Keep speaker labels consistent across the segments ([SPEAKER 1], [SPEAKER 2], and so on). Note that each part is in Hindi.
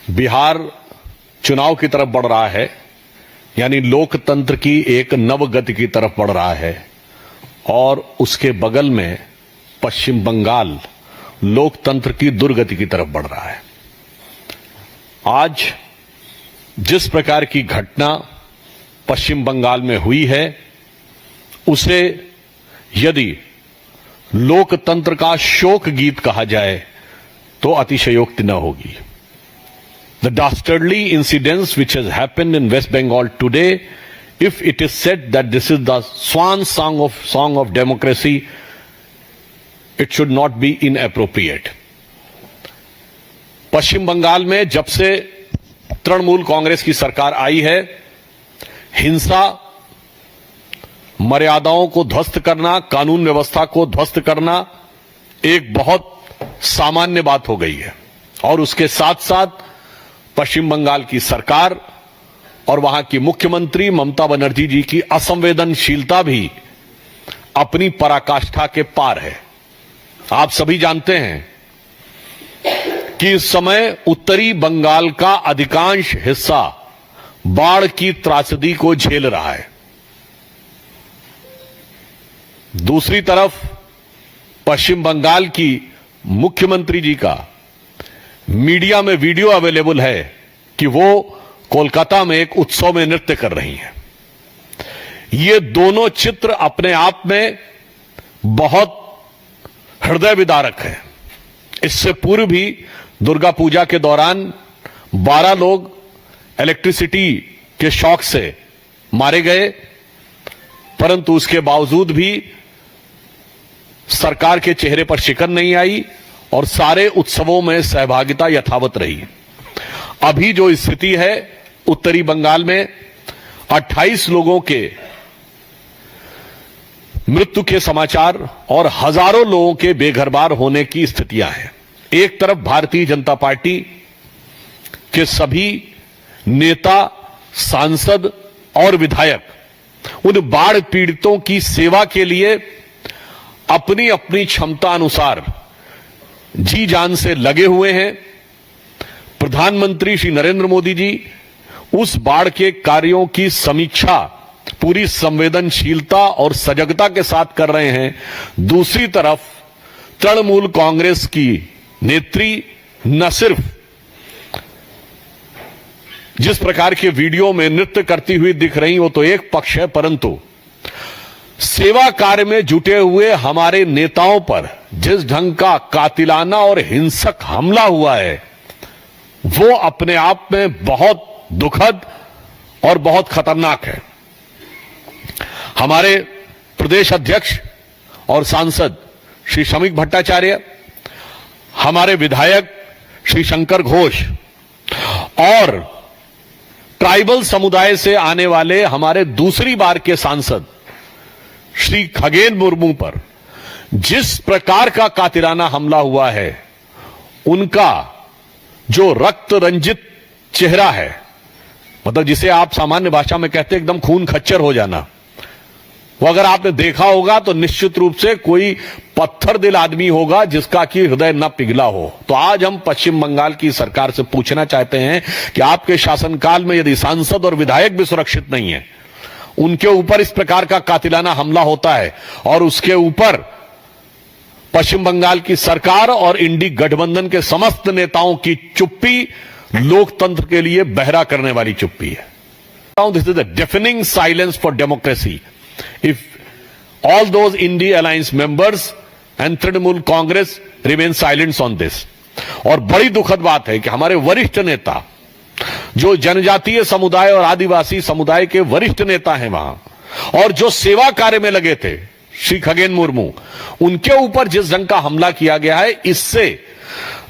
[SPEAKER 1] बिहार चुनाव की तरफ बढ़ रहा है, यानी लोकतंत्र की एक नवगति की तरफ बढ़ रहा है, और उसके बगल में पश्चिम बंगाल लोकतंत्र की दुर्गति की तरफ बढ़ रहा है। आज जिस प्रकार की घटना पश्चिम बंगाल में हुई है, उसे यदि लोकतंत्र का शोक गीत कहा जाए तो अतिशयोक्ति न होगी। The dastardly incidents which has happened in West Bengal today, if it is said that this is the swan song of democracy, it should not be inappropriate. पश्चिम बंगाल में जब से तृणमूल कांग्रेस की सरकार आई है, हिंसा, मर्यादाओं को ध्वस्त करना, कानून व्यवस्था को ध्वस्त करना एक बहुत सामान्य बात हो गई है। और उसके साथ साथ पश्चिम बंगाल की सरकार और वहां की मुख्यमंत्री ममता बनर्जी जी की असंवेदनशीलता भी अपनी पराकाष्ठा के पार है। आप सभी जानते हैं कि इस समय उत्तरी बंगाल का अधिकांश हिस्सा बाढ़ की त्रासदी को झेल रहा है। दूसरी तरफ पश्चिम बंगाल की मुख्यमंत्री जी का मीडिया में वीडियो अवेलेबल है कि वो कोलकाता में एक उत्सव में नृत्य कर रही हैं। ये दोनों चित्र अपने आप में बहुत हृदय विदारक है। इससे पूर्व भी दुर्गा पूजा के दौरान 12 लोग इलेक्ट्रिसिटी के शॉक से मारे गए, परंतु उसके बावजूद भी सरकार के चेहरे पर शिकन नहीं आई और सारे उत्सवों में सहभागिता यथावत रही। अभी जो स्थिति है उत्तरी बंगाल में 28 लोगों के मृत्यु के समाचार और हजारों लोगों के बेघरबार होने की स्थितियां हैं। एक तरफ भारतीय जनता पार्टी के सभी नेता, सांसद और विधायक उन बाढ़ पीड़ितों की सेवा के लिए अपनी अपनी क्षमता अनुसार जी जान से लगे हुए हैं। प्रधानमंत्री श्री नरेंद्र मोदी जी उस बाढ़ के कार्यों की समीक्षा पूरी संवेदनशीलता और सजगता के साथ कर रहे हैं। दूसरी तरफ तृणमूल कांग्रेस की नेत्री न सिर्फ जिस प्रकार के वीडियो में नृत्य करती हुई दिख रही, वो तो एक पक्ष है, परंतु सेवा कार्य में जुटे हुए हमारे नेताओं पर जिस ढंग का कातिलाना और हिंसक हमला हुआ है, वो अपने आप में बहुत दुखद और बहुत खतरनाक है। हमारे प्रदेश अध्यक्ष और सांसद श्री शमीक भट्टाचार्य, हमारे विधायक श्री शंकर घोष और ट्राइबल समुदाय से आने वाले हमारे दूसरी बार के सांसद श्री खगेन मुर्मू पर जिस प्रकार का कातिलाना हमला हुआ है, उनका जो रक्त रंजित चेहरा है, मतलब जिसे आप सामान्य भाषा में कहते हैं एकदम खून खच्चर हो जाना, वो अगर आपने देखा होगा तो निश्चित रूप से कोई पत्थर दिल आदमी होगा जिसका कि हृदय न पिघला हो। तो आज हम पश्चिम बंगाल की सरकार से पूछना चाहते हैं कि आपके शासनकाल में यदि सांसद और विधायक भी सुरक्षित नहीं है, उनके ऊपर इस प्रकार का कातिलाना हमला होता है और उसके ऊपर पश्चिम बंगाल की सरकार और इंडी गठबंधन के समस्त नेताओं की चुप्पी लोकतंत्र के लिए बहरा करने वाली चुप्पी है। This is a defining silence for democracy if all those INDI alliance members and Trinamool Congress remain silents on this. और बड़ी दुखद बात है कि हमारे वरिष्ठ नेता, जो जनजातीय समुदाय और आदिवासी समुदाय के वरिष्ठ नेता हैं वहां, और जो सेवा कार्य में लगे थे, श्री खगेन मुर्मू, उनके ऊपर जिस ढंग का हमला किया गया है, इससे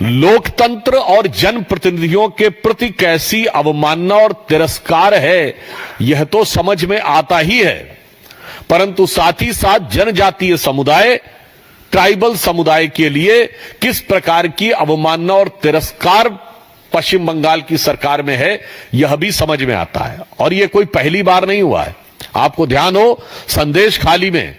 [SPEAKER 1] लोकतंत्र और जनप्रतिनिधियों के प्रति कैसी अवमानना और तिरस्कार है, यह तो समझ में आता ही है। परंतु साथ ही साथ जनजातीय समुदाय, ट्राइबल समुदाय के लिए किस प्रकार की अवमानना और तिरस्कार पश्चिम बंगाल की सरकार में है, यह भी समझ में आता है। और यह कोई पहली बार नहीं हुआ है। आपको ध्यान हो, संदेश खाली में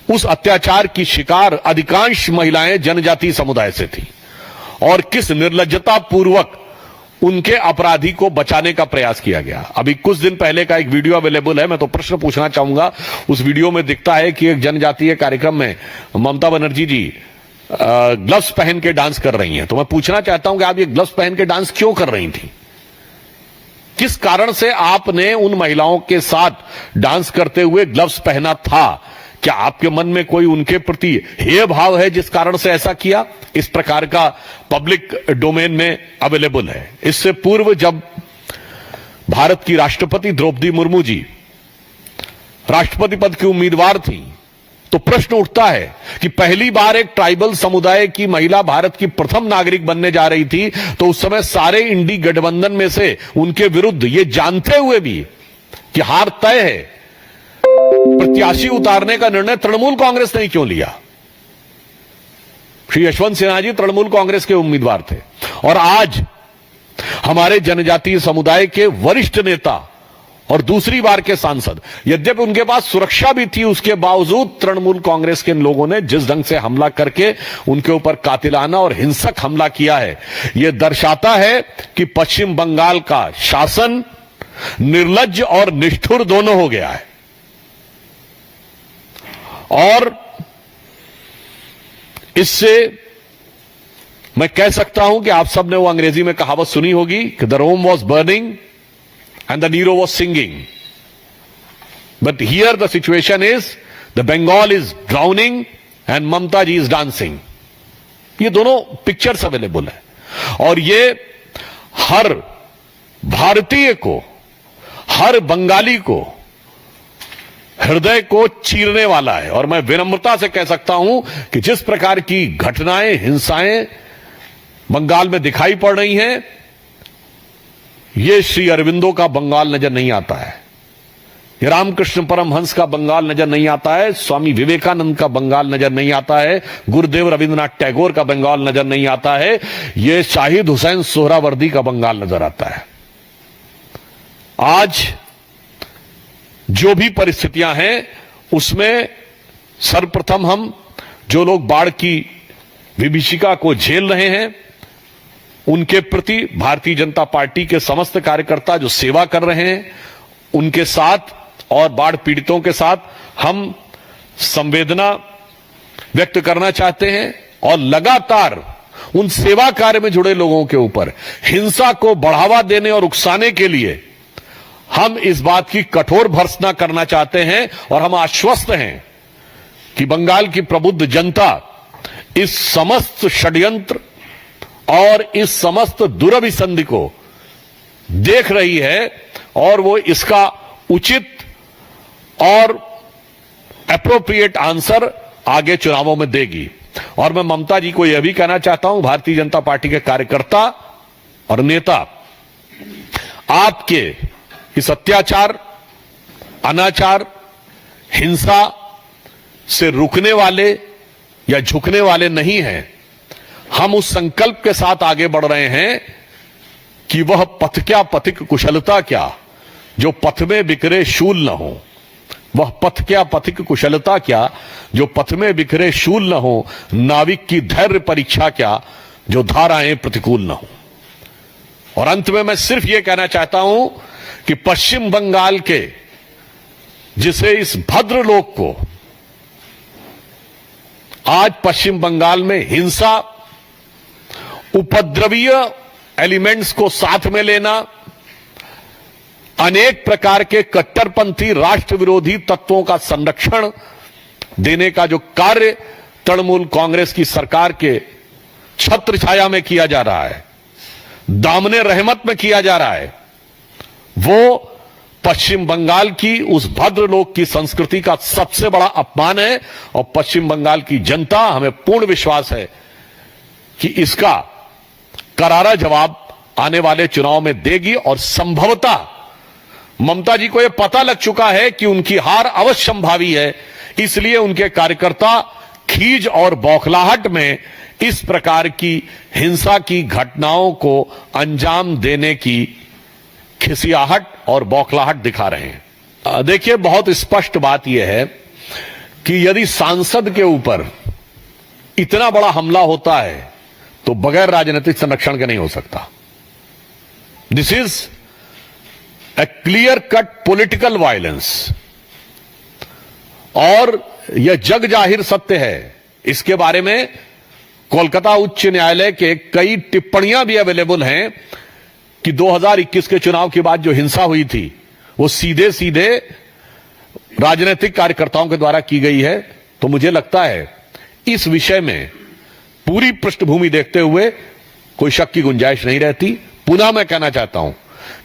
[SPEAKER 1] उस अत्याचार की शिकार अधिकांश महिलाएं जनजातीय समुदाय से थी और किस निर्लज्जता पूर्वक उनके अपराधी को बचाने का प्रयास किया गया। अभी कुछ दिन पहले का एक वीडियो अवेलेबल है, मैं तो प्रश्न पूछना चाहूंगा। उस वीडियो में दिखता है कि एक जनजातीय कार्यक्रम में ममता बनर्जी जी ग्लव्स पहन के डांस कर रही हैं। तो मैं पूछना चाहता हूं कि आप ये ग्लव्स पहन के डांस क्यों कर रही थी? किस कारण से आपने उन महिलाओं के साथ डांस करते हुए ग्लव्स पहना था? क्या आपके मन में कोई उनके प्रति हेय भाव है जिस कारण से ऐसा किया? इस प्रकार का पब्लिक डोमेन में अवेलेबल है। इससे पूर्व जब भारत की राष्ट्रपति द्रौपदी मुर्मू जी राष्ट्रपति पद की उम्मीदवार थी, तो प्रश्न उठता है कि पहली बार एक ट्राइबल समुदाय की महिला भारत की प्रथम नागरिक बनने जा रही थी, तो उस समय सारे इंडी गठबंधन में से उनके विरुद्ध ये जानते हुए भी कि हार तय है, प्रत्याशी उतारने का निर्णय तृणमूल कांग्रेस ने क्यों लिया? श्री यशवंत सिन्हा जी तृणमूल कांग्रेस के उम्मीदवार थे और आज हमारे जनजातीय समुदाय के वरिष्ठ नेता और दूसरी बार के सांसद, यद्यपि उनके पास सुरक्षा भी थी, उसके बावजूद तृणमूल कांग्रेस के लोगों ने जिस ढंग से हमला करके उनके ऊपर कातिलाना और हिंसक हमला किया है, यह दर्शाता है कि पश्चिम बंगाल का शासन निर्लज्ज और निष्ठुर दोनों हो गया है। और इससे मैं कह सकता हूं कि आप सबने वो अंग्रेजी में कहावत सुनी होगी कि the Rome was burning and the Nero was singing. But here the situation is, the Bengal is drowning and Mamta ji is dancing. ये दोनों पिक्चर्स अवेलेबल है और ये हर भारतीय को, हर बंगाली को हृदय को चीरने वाला है। और मैं विनम्रता से कह सकता हूं कि जिस प्रकार की घटनाएं, हिंसाएं बंगाल में दिखाई पड़ रही हैं, ये श्री अरविंदो का बंगाल नजर नहीं आता है, ये रामकृष्ण परमहंस का बंगाल नजर नहीं आता है, स्वामी विवेकानंद का बंगाल नजर नहीं आता है, गुरुदेव रविंद्रनाथ टैगोर का बंगाल नजर नहीं आता है, ये शाहिद हुसैन सोहरावर्दी का बंगाल नजर आता है। आज जो भी परिस्थितियां हैं उसमें सर्वप्रथम हम जो लोग बाढ़ की विभीषिका को झेल रहे हैं उनके प्रति भारतीय जनता पार्टी के समस्त कार्यकर्ता जो सेवा कर रहे हैं उनके साथ और बाढ़ पीड़ितों के साथ हम संवेदना व्यक्त करना चाहते हैं और लगातार उन सेवा कार्य में जुड़े लोगों के ऊपर हिंसा को बढ़ावा देने और उकसाने के लिए हम इस बात की कठोर भर्त्सना करना चाहते हैं और हम आश्वस्त हैं कि बंगाल की प्रबुद्ध जनता इस समस्त षड्यंत्र और इस समस्त दुरभिसंधि को देख रही है और वो इसका उचित और एप्रोप्रिएट आंसर आगे चुनावों में देगी। और मैं ममता जी को यह भी कहना चाहता हूं, भारतीय जनता पार्टी के कार्यकर्ता और नेता, आपके इस अत्याचार, अनाचार, हिंसा से रुकने वाले या झुकने वाले नहीं हैं। हम उस संकल्प के साथ आगे बढ़ रहे हैं कि वह पथ क्या पथिक कुशलता क्या जो पथ में बिखरे शूल न हो, वह पथ क्या पथिक कुशलता क्या जो पथ में बिखरे शूल न हो, नाविक की धैर्य परीक्षा क्या जो धाराएं प्रतिकूल न हो। और अंत में मैं सिर्फ यह कहना चाहता हूं कि पश्चिम बंगाल के जिसे इस भद्र लोक को आज पश्चिम बंगाल में हिंसा, उपद्रवीय एलिमेंट्स को साथ में लेना, अनेक प्रकार के कट्टरपंथी राष्ट्र विरोधी तत्वों का संरक्षण देने का जो कार्य तृणमूल कांग्रेस की सरकार के छत्र छाया में किया जा रहा है, दामने रहमत में किया जा रहा है, वो पश्चिम बंगाल की उस भद्र लोक की संस्कृति का सबसे बड़ा अपमान है। और पश्चिम बंगाल की जनता, हमें पूर्ण विश्वास है कि इसका करारा जवाब आने वाले चुनाव में देगी। और संभवतः ममता जी को यह पता लग चुका है कि उनकी हार अवश्य संभावी है, इसलिए उनके कार्यकर्ता खीज और बौखलाहट में इस प्रकार की हिंसा की घटनाओं को अंजाम देने की खिसियाहट और बौखलाहट दिखा रहे हैं। देखिए, बहुत स्पष्ट बात यह है कि यदि सांसद के ऊपर इतना बड़ा हमला होता है तो बगैर राजनीतिक संरक्षण के नहीं हो सकता। This is a clear cut political violence और यह जग जाहिर सत्य है। इसके बारे में कोलकाता उच्च न्यायालय के कई टिप्पणियां भी अवेलेबल हैं कि 2021 के चुनाव के बाद जो हिंसा हुई थी वो सीधे सीधे राजनीतिक कार्यकर्ताओं के द्वारा की गई है। तो मुझे लगता है इस विषय में पूरी पृष्ठभूमि देखते हुए कोई शक की गुंजाइश नहीं रहती। पुनः मैं कहना चाहता हूं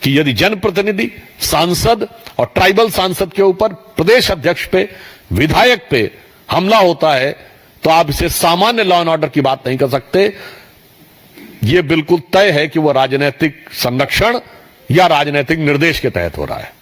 [SPEAKER 1] कि यदि जनप्रतिनिधि, सांसद और ट्राइबल सांसद के ऊपर प्रदेश अध्यक्ष पे, विधायक पे हमला होता है तो आप इसे सामान्य लॉ एंड ऑर्डर की बात नहीं कर सकते। यह बिल्कुल तय है कि वह राजनीतिक संरक्षण या राजनीतिक निर्देश के तहत हो रहा है।